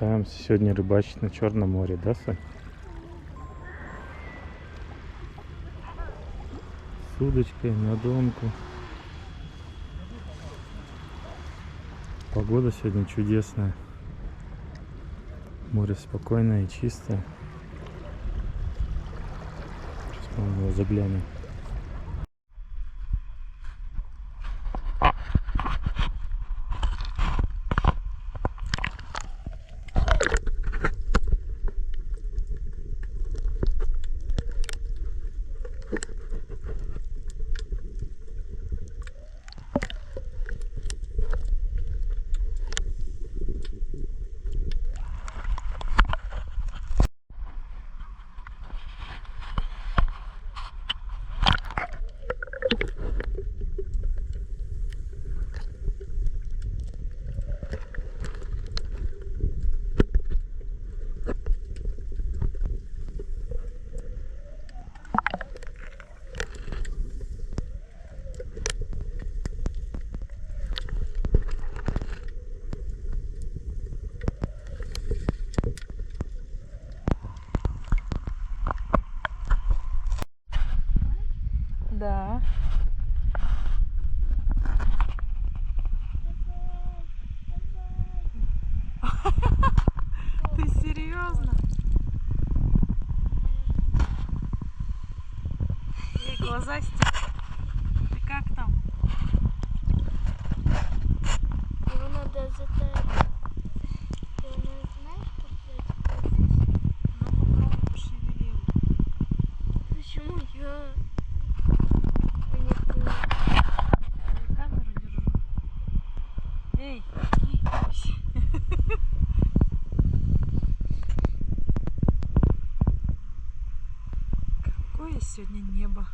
Пытаемся сегодня рыбачить на Черном море, да, Сонь? С удочкой на донку. Погода сегодня чудесная. Море спокойное и чистое. Сейчас мы в него заглянем. Да. Ты серьезно? Ей глаза стекают. Ты как там? Его надо затарить. Его надо, знаешь, как взять вот здесь? Ну попробуй пошевели его. Почему я? Мне было. Я камеру держу. Эй! Какое сегодня небо.